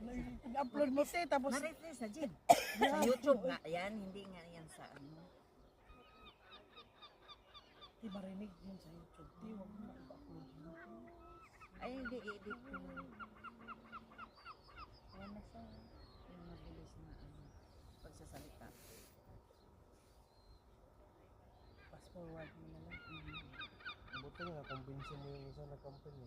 Nag-upload mo siya, tapos Ma-refresh na dyan. Sa YouTube nga yan, hindi nga yan sa ano. di marinig yun sa YouTube. Di, wag mo na-upload yun. Ay, hindi, edit ko. Ayan na siya. Yung mabilis na ano, pagsasalita. Fast forward mo na lang. Buti nga, kumbinsin mo yung isa na company.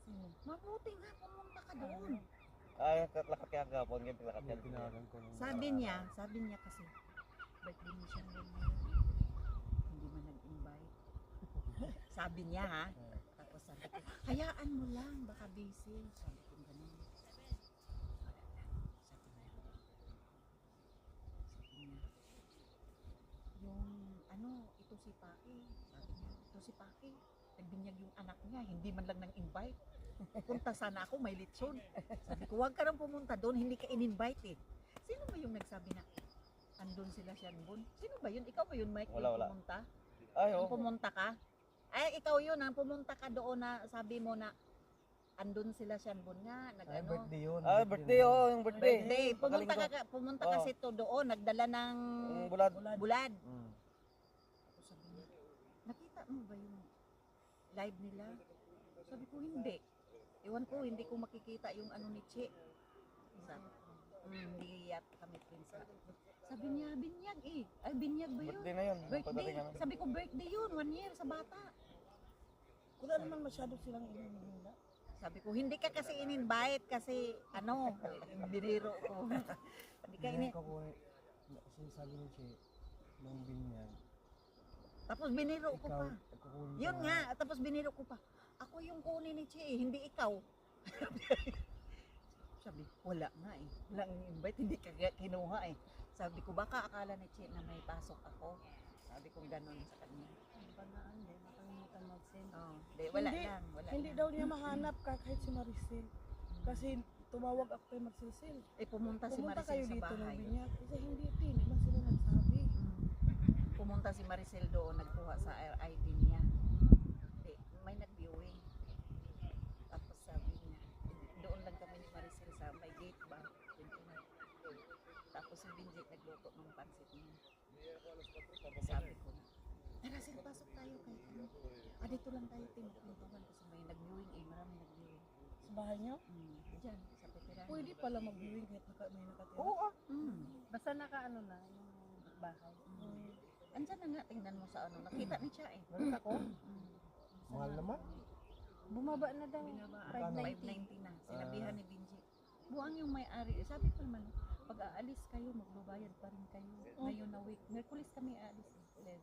Sino? Mabuti nga, pumunta ka doon. Ay, lakat kaya gapon, ganyan lakat Yung kaya. tinagan ko nung Sabi niya kasi, birthday niya siya ngayon. Hindi man nag-invite. Sabi niya ha. Tapos sabi ko, hayaan mo lang, baka busy. Sabi ko ganun. Sabi niya. Yung ano, ito si Paki. Sabi niya, ito si Paki. Nagbinyag yung anak niya, hindi man lang nang-invite. Punta sana ako, may lechon. Sabi ko, huwag ka nang pumunta doon, hindi ka in-invite eh. Sino ba yung nagsabi na andun sila Shanbon? Sino ba yun? Ikaw ba yun, Mike? Wala, yung wala. pumunta? Ay, Yung oh. pumunta ka? Ay, ikaw yun, ang pumunta ka doon na sabi mo na andun sila Shanbon nga, Ay, nag-ano. birthday yun. Ay, birthday, oh, yung birthday. Birthday. Pumunta, Pagaling pumunta Oh. kasi to doon, nagdala ng Yung bulad. bulad. Mm. Tapos sabi niya, nakita mo ba yung live nila? Sabi ko, hindi. Iwan ko, hindi ko makikita yung ano ni Che. Hindi yat kami friends. Sabi niya, binyag eh. Ay, binyag ba yun? Birthday na yun. yung Birthday. pagdating namin. Sabi ko, birthday yun. 1 year sa bata. Wala naman masyado silang ininila. Sabi ko, hindi ka kasi in-invite kasi ano, biniro ko. Hindi ka Hindi ini. ko po sabi ni Che, nung binyag. Tapos biniro ko Ikaw, pa. kukunin Yun ka nga, tapos biniro ko pa. Ako yung kunin ni Che, hindi ikaw. Sabi, wala nga eh. Wala ang invite, hindi ka kinuha eh. Sabi ko, baka akala ni Che na may pasok ako. Sabi ko gano'n sa kanya. Banaan, di makalimutan mag-send. Oh, wala Hindi, lang, wala Hindi lang. daw niya mahanap ka kahit si Maricel. Kasi tumawag ako kay Maricel. Eh, pumunta si Pumunta Maricel kayo sa dito ng bahay. binyag. Kasi hindi man sila nagsabi. Pumunta si Maricel doon, nagkuha sa ID niya. Eh, may nag-viewing. Tapos sabi niya, doon lang kami ni Maricel sa may gate ba? Tapos si Benjit nagluto ng pansit niya. Sabi ko na, tara Sil, pasok tayo kay ano. Dito lang tayo pintuhan kasi may nag-viewing eh, marami nag-viewing. Sa bahay niyo, Diyan, sa Veteran. pwede pala mag-viewing kahit may nakatira. Oo. Basta nakaano na yung bahay. Andyan na nga, tingnan mo sa ano, nakita ni Cha eh. Meron ako? Mahal naman. Bumaba na daw. Magkano? 590 na. Sinabihan ni Benji. Buang yung may-ari. Sabi ko naman, pag aalis kayo, magbabayad pa rin kayo. Ngayon na week. Merkulis kami aalis. 11.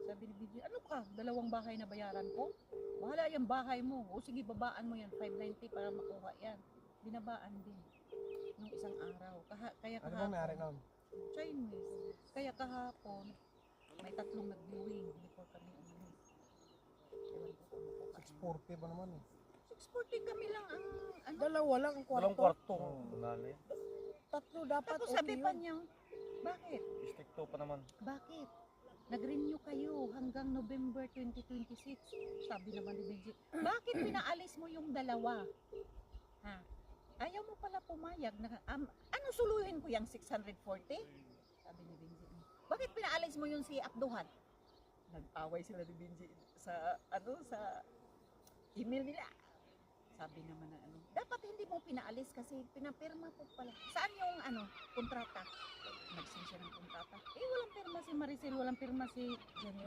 Sabi ni Benji, ano ka? 2 bahay na bayaran ko? Bahala yung bahay mo. O sige, babaan mo yan. 590 para makuha yan. Binabaan din. Nung isang araw. Kaya Ano bang nangyari kahapon. nun? Chinese. Kaya kahapon, may 3 nag-viewing before kami umalis. Ewan ko kung makuha. 640 pa naman eh. 640 kami lang ang ano. Dalawa lang ang Walang kwarto. kwarto. Nali. Tatlo dapat. Tapos okay sabi pa yun. niya, bakit? Stricto pa naman. Bakit? Nag-renew kayo hanggang November 2026. Sabi naman ni Benji, bakit pinaalis mo yung 2? Ha? Ayaw mo pala pumayag na, ano suluhin ko yung 640? Sabi ni Benji. Bakit pinaalis mo yung si Abduhan? Nag-away sila ni Benji sa sa email nila. Sabi naman na dapat hindi mo pinaalis kasi pinapirma po pala. Saan yung kontrata? Nagsin siya ng kontrata. Eh, walang pirma si Maricel, walang pirma si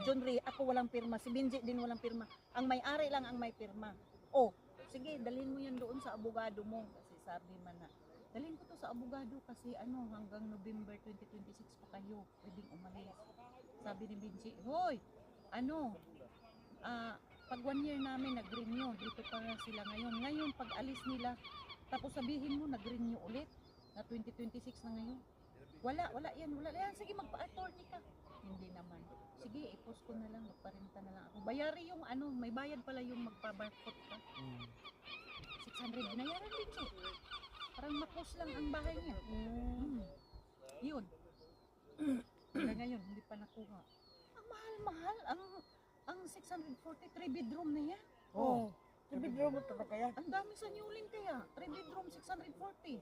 John Ray, ako walang pirma, si Benji din walang pirma. Ang may-ari lang ang may pirma. Oh, sige, dalhin mo yan doon sa abogado mo. Kasi sabi man na, dalhin ko to sa abogado kasi hanggang November 2026 pa kayo, pwedeng umalis. Sabi ni Benji, hoy, pag 1 year namin nag-renew, dito pa na sila ngayon. Ngayon, pag alis nila, tapos sabihin mo, nag-renew ulit, na 2026 na ngayon. Wala yan. Sige, magpa-attorney ka. Hindi naman. Sige, i-post ko na lang, magparenta na lang ako. Bayari yung may bayad pala yung magpa-barcode ka. 600, binayaran din siya. Parang ma-post lang ang bahay niya. Yun. Hanggang ngayon, hindi pa nakuha. Ang mahal-mahal, ang 643 bedroom na yan. Oh. Bedroom mo talaga kaya. Ang dami sa Newlin kaya. 3 bedroom, 640.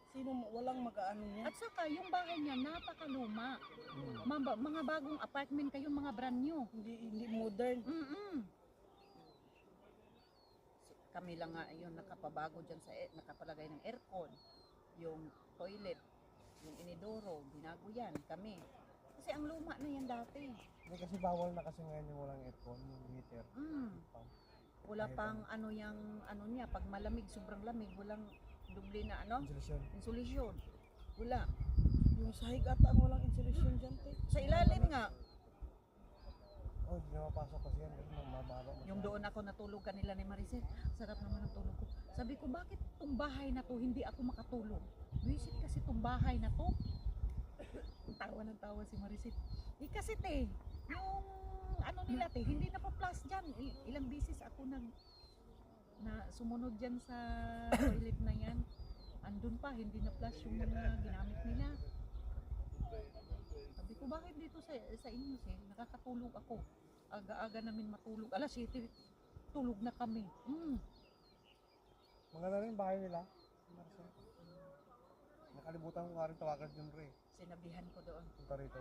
Sino walang mag-aano niya? At saka yung bahay niya napakaluma. Mga bagong apartment kayo, mga brand new. Hindi modern. Kami lang nga yun nakapabago dyan sa nakapalagay ng aircon. Yung toilet, yung inidoro, binago yan kami. Kasi ang luma na yan dati. Hindi kasi bawal na kasi ngayon yung walang aircon, yung heater. Wala pang ano yung ano niya, pag malamig, sobrang lamig, walang doble na ano, Insulation. insulation. Wala. Yung sahig ata ang walang insulation dyan, te. Sa ilalim nga, Oh, hindi na mapasok kasi yan kasi mamababa. yung doon ako natulog kanila ni Maricel, sarap naman ang tulog ko. Sabi ko, bakit itong bahay na to hindi ako makatulog? Visit kasi itong bahay na to. Tawa ng tawa si Maricel. Kasi te, yung ano nila te, hindi na pa plus dyan. Ilang bisis ako na sumunod dyan sa toilet na yan. Andun pa, hindi na plus yung mga ginamit nila. Sabi ko, bakit dito sa inyo sir, nakakatulog ako. Aga-aga namin matulog. Alas 7, tulog na kami. Maganda rin bahay nila. Nakalimutan ko nga rin tawagan yung Ray. Sinabihan ko doon. Punta rito.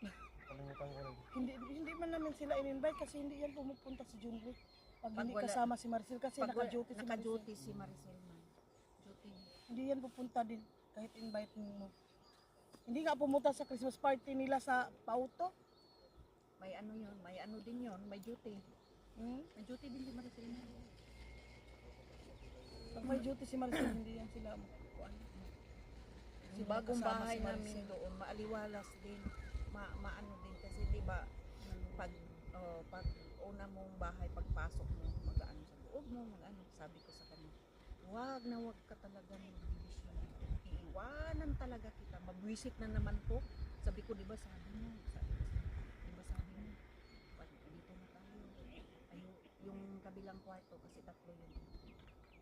Nakalimutan ko rin. Hindi man namin sila in-invite kasi hindi yan pumupunta si Junri. Pag hindi wala- kasama si Maricel kasi Pag naka-duty si Maricel. naka-duty si Maricel man. Duty. Hindi yan pupunta din kahit invite mo. Hindi nga pumunta sa Christmas party nila sa Pauto. May ano yun, may ano din yun, may duty. May duty din si Maricel man. Pag may duty si Maricel, hindi yan sila kuan. Yung bagong bahay namin doon, maaliwalas din, maano din kasi di ba pag una mong bahay pagpasok mo, mag-ano sa loob mo, mag-ano, sabi ko sa kanya, wag ka talaga ng division. Iiwanan talaga kita, mabwisit na naman po. Sabi ko, di ba sabi mo, pag dito na tayo, yung kabilang kwarto kasi tatlo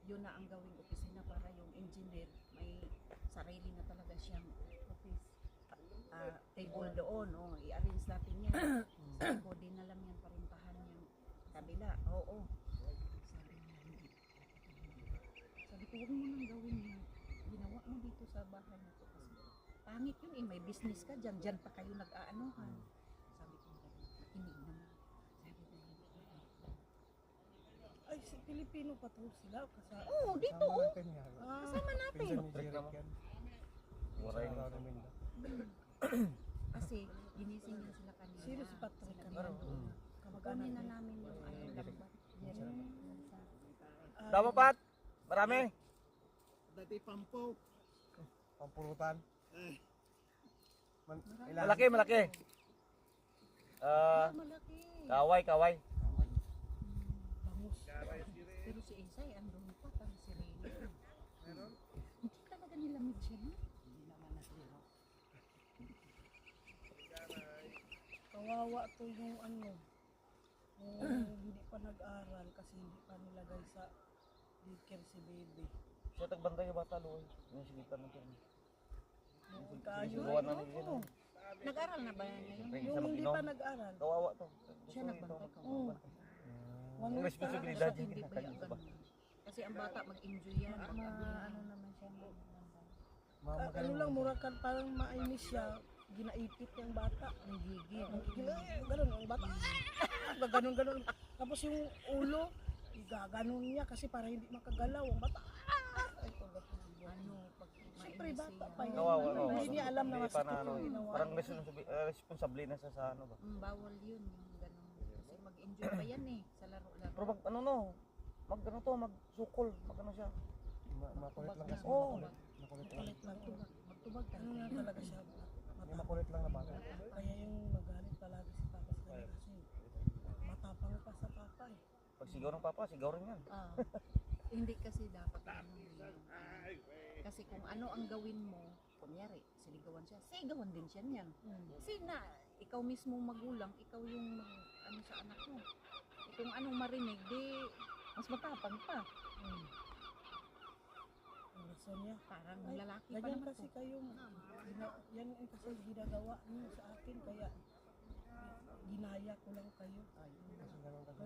yun na ang gawing opisina para yung engineer may sarili na talaga siyang office. Table doon, i-arrange natin yan. Sabi ko, di na lang yan parintahan yung kabila. Oo. Sabi niya, hindi. Sabi ko, huwag mo nang gawin yung ginawa mo dito sa bahay na to. Kasi pangit yun may business ka dyan. Dyan pa kayo nag-aanuhan. Sabi ko, makinig naman. Sabi ko, Ay, si Pilipino pa to sila. oo, dito. Kasama natin yan. Kasama natin. Pinsan ni Jeric yan. Waray Sa na. araw namin. Kasi ginising niya sila kanina. Sino si Patrick? Sila doon. Kukunin na namin yung lambat. Tama, Pat? Marami? Pampurutan. Malaki. Malaki. Kaway. Bangus. Pero si Isay, andun pa, parang si Rene. Hindi talaga nilamig siya, no? Hindi naman na sila. Kawawa to yung ano. Yung hindi pa nag-aral kasi hindi pa nilagay sa daycare si baby. Siya tagbantay yung bata, Loy. Yung sigitan natin. Yung kayo. Sigawan na nila yun. Nag-aral na ba yan ngayon? Siyempre, Yung isa hindi mag-inom. pa nag-aral. Kawawa to. Siya nagbantay ka. Oo. One Yung week responsibilidad pa. yun. Hindi ba yung ganun? Kasi ang bata mag-enjoy yan. Ano naman siya. Ano Magaling lang, murakan parang mainis siya. Ginaipit yung bata. Nagigil. Ganun ang bata. Ganun. Tapos yung ulo, gaganon niya kasi para hindi makagalaw. Ang bata. Ay, tulad. Ano, pag Siyempre, mainis bata siya. pa yan. Kawawa, Hindi niya alam na Hindi pa masakit yung ginawa. Parang responsable na siya sa ano ba. Bawal yun, yung ganun. Kasi mag-enjoy pa yan eh, sa laro-laro. Pero magsukol, ano siya. Makulit lang kasi. Oo. Makulit lang. Makulit lang. Magtubag Ano talaga. na talaga siya. May makulit lang na bata. Kaya yung magalit palagi si Papa sa kanya kasi matapang pa sa Papa eh. Pag sigaw ng papa, sigaw rin yan. Hindi kasi dapat ano kasi kung ano ang gawin mo, kunyari, sinigawan siya, sigawan din siya niyan. Kasi ikaw mismo magulang, ikaw yung ano sa anak mo. Kung anong marinig, di mas matapang pa. Ang rason niya. Parang Ay, lalaki pa ganyan naman kasi to. kayong, yan ang kasi ginagawa niyo sa akin kaya ginaya ko lang kayo. Kasi ganun kasi.